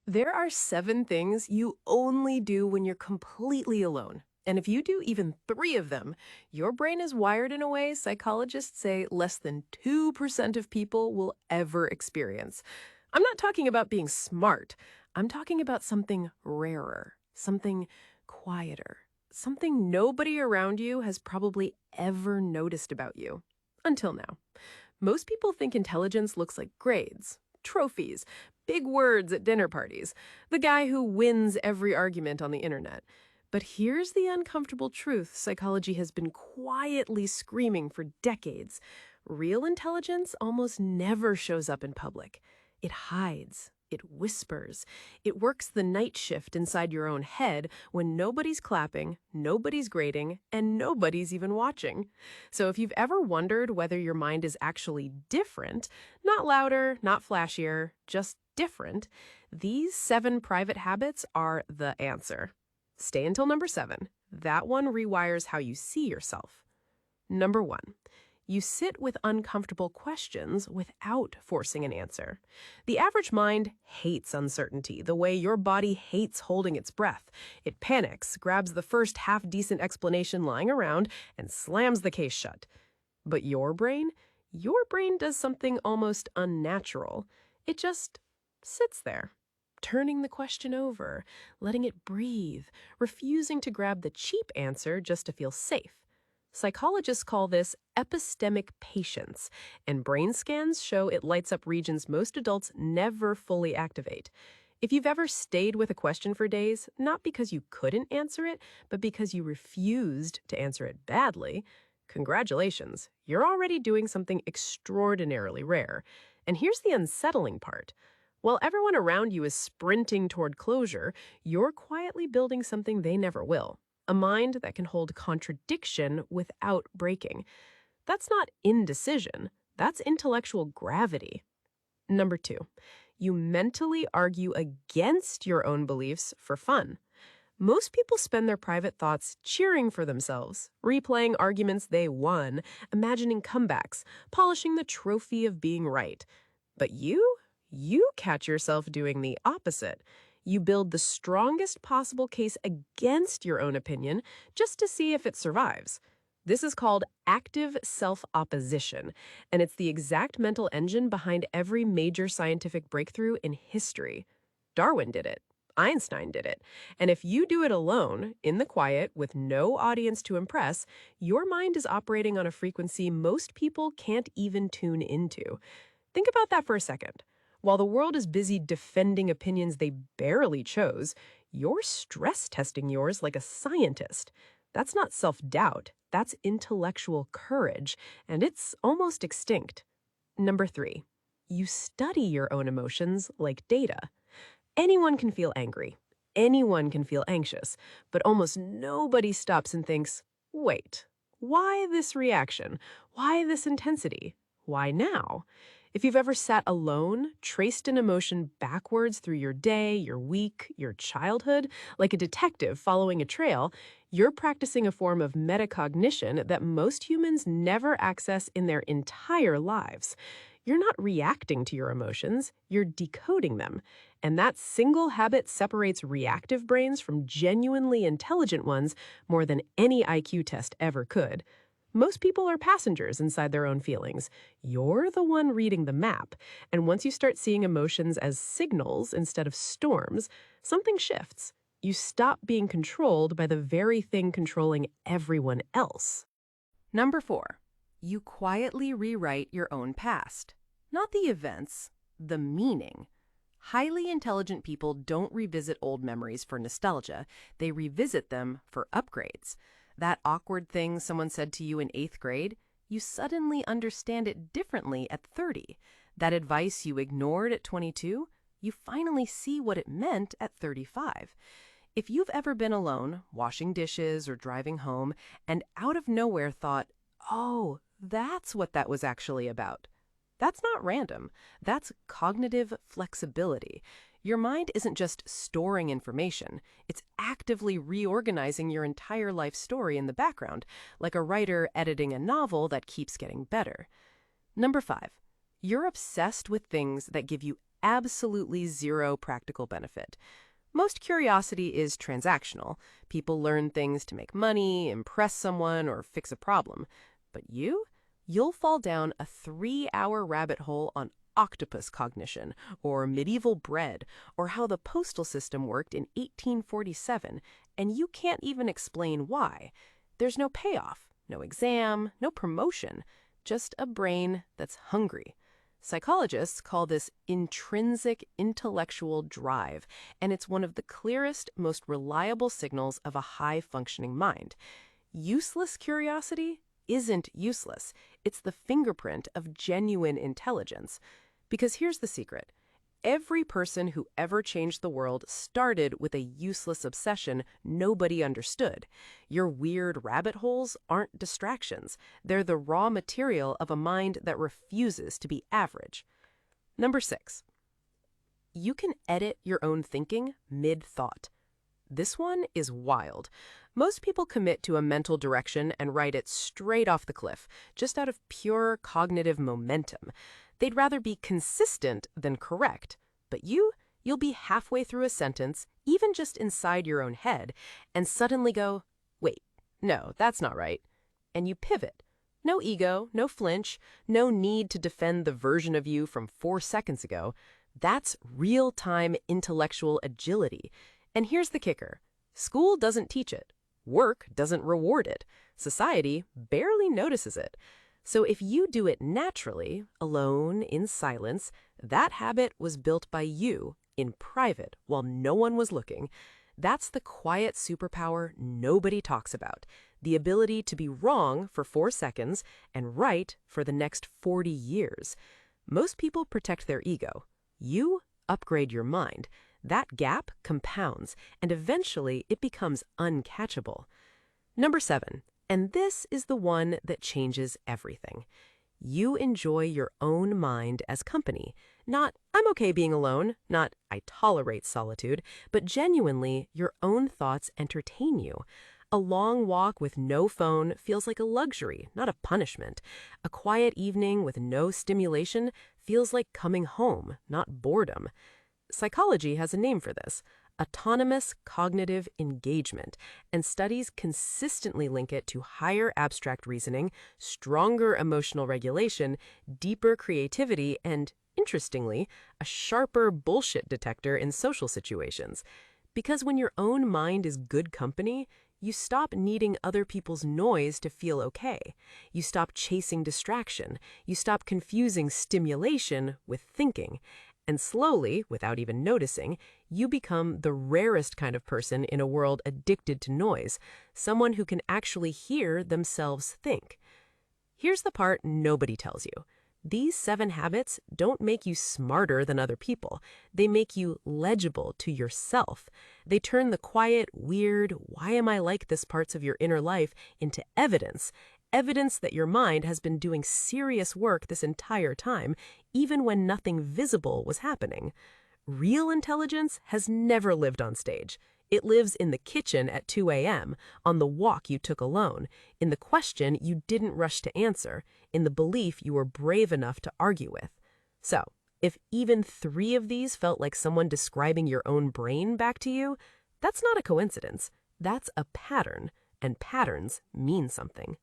There are 7 things you only do when you're completely alone. And if you do even 3 of them, your brain is wired in a way psychologists say less than 2% of people will ever experience. I'm not talking about being smart. I'm talking about something rarer, something quieter, something nobody around you has probably ever noticed about you. Until now. Most people think intelligence looks like grades, trophies, big words at dinner parties, the guy who wins every argument on the internet. But here's the uncomfortable truth psychology has been quietly screaming for decades. Real intelligence almost never shows up in public. It hides. It whispers. It works the night shift inside your own head when nobody's clapping, nobody's grading, and nobody's even watching. So if you've ever wondered whether your mind is actually different, not louder, not flashier, just different, these 7 private habits are the answer. Stay until number 7. That one rewires how you see yourself. Number 1. You sit with uncomfortable questions without forcing an answer. The average mind hates uncertainty, the way your body hates holding its breath. It panics, grabs the first half-decent explanation lying around, and slams the case shut. But your brain does something almost unnatural. It just sits there, turning the question over, letting it breathe, refusing to grab the cheap answer just to feel safe. Psychologists call this epistemic patience, and brain scans show it lights up regions most adults never fully activate. If you've ever stayed with a question for days, not because you couldn't answer it, but because you refused to answer it badly, congratulations, you're already doing something extraordinarily rare. And here's the unsettling part. While everyone around you is sprinting toward closure, you're quietly building something they never will. A mind that can hold contradiction without breaking. That's not indecision. That's intellectual gravity. Number 2, you mentally argue against your own beliefs for fun. Most people spend their private thoughts cheering for themselves, replaying arguments they won, imagining comebacks, polishing the trophy of being right. But you catch yourself doing the opposite. You build the strongest possible case against your own opinion just to see if it survives. This is called active self-opposition, and it's the exact mental engine behind every major scientific breakthrough in history. Darwin did it. Einstein did it. And if you do it alone, in the quiet, with no audience to impress, your mind is operating on a frequency most people can't even tune into. Think about that for a second. While the world is busy defending opinions they barely chose, you're stress testing yours like a scientist. That's not self-doubt, that's intellectual courage, and it's almost extinct. Number 3, you study your own emotions like data. Anyone can feel angry. Anyone can feel anxious, but almost nobody stops and thinks, wait, why this reaction? Why this intensity? Why now? If you've ever sat alone, traced an emotion backwards through your day, your week, your childhood, like a detective following a trail, you're practicing a form of metacognition that most humans never access in their entire lives. You're not reacting to your emotions, you're decoding them. And that single habit separates reactive brains from genuinely intelligent ones more than any IQ test ever could. Most people are passengers inside their own feelings. You're the one reading the map. And once you start seeing emotions as signals instead of storms, something shifts. You stop being controlled by the very thing controlling everyone else. Number 4, you quietly rewrite your own past. Not the events, the meaning. Highly intelligent people don't revisit old memories for nostalgia. They revisit them for upgrades. That awkward thing someone said to you in 8th grade, you suddenly understand it differently at 30. That advice you ignored at 22, you finally see what it meant at 35. If you've ever been alone, washing dishes or driving home, and out of nowhere thought, oh, that's what that was actually about. That's not random. That's cognitive flexibility. Your mind isn't just storing information. It's actively reorganizing your entire life story in the background, like a writer editing a novel that keeps getting better. Number 5, you're obsessed with things that give you absolutely zero practical benefit. Most curiosity is transactional. People learn things to make money, impress someone, or fix a problem. But you'll fall down a 3-hour rabbit hole on octopus cognition, or medieval bread, or how the postal system worked in 1847, and you can't even explain why. There's no payoff, no exam, no promotion, just a brain that's hungry. Psychologists call this intrinsic intellectual drive, and it's one of the clearest, most reliable signals of a high-functioning mind. Useless curiosity isn't useless. It's the fingerprint of genuine intelligence. Because here's the secret. Every person who ever changed the world started with a useless obsession nobody understood. Your weird rabbit holes aren't distractions. They're the raw material of a mind that refuses to be average. Number 6. You can edit your own thinking mid-thought. This one is wild. Most people commit to a mental direction and write it straight off the cliff, just out of pure cognitive momentum. They'd rather be consistent than correct. But you'll be halfway through a sentence, even just inside your own head, and suddenly go, wait, no, that's not right. And you pivot. No ego, no flinch, no need to defend the version of you from 4 seconds ago. That's real-time intellectual agility. And here's the kicker. School doesn't teach it. Work doesn't reward it. Society barely notices it. So if you do it naturally, alone, in silence, that habit was built by you, in private, while no one was looking. That's the quiet superpower nobody talks about. The ability to be wrong for 4 seconds and right for the next 40 years. Most people protect their ego. You upgrade your mind. That gap compounds, and eventually it becomes uncatchable. Number 7. And this is the one that changes everything. You enjoy your own mind as company. Not, I'm okay being alone, not, I tolerate solitude, but genuinely, your own thoughts entertain you. A long walk with no phone feels like a luxury, not a punishment. A quiet evening with no stimulation feels like coming home, not boredom. Psychology has a name for this. Autonomous cognitive engagement, and studies consistently link it to higher abstract reasoning, stronger emotional regulation, deeper creativity, and, interestingly, a sharper bullshit detector in social situations. Because when your own mind is good company, you stop needing other people's noise to feel okay. You stop chasing distraction. You stop confusing stimulation with thinking. And slowly, without even noticing, you become the rarest kind of person in a world addicted to noise, someone who can actually hear themselves think. Here's the part nobody tells you. These 7 habits don't make you smarter than other people. They make you legible to yourself. They turn the quiet, weird, why am I like this parts of your inner life into evidence. Evidence that your mind has been doing serious work this entire time, even when nothing visible was happening. Real intelligence has never lived on stage. It lives in the kitchen at 2 a.m., on the walk you took alone, in the question you didn't rush to answer, in the belief you were brave enough to argue with. So, if even 3 of these felt like someone describing your own brain back to you, that's not a coincidence. That's a pattern, and patterns mean something.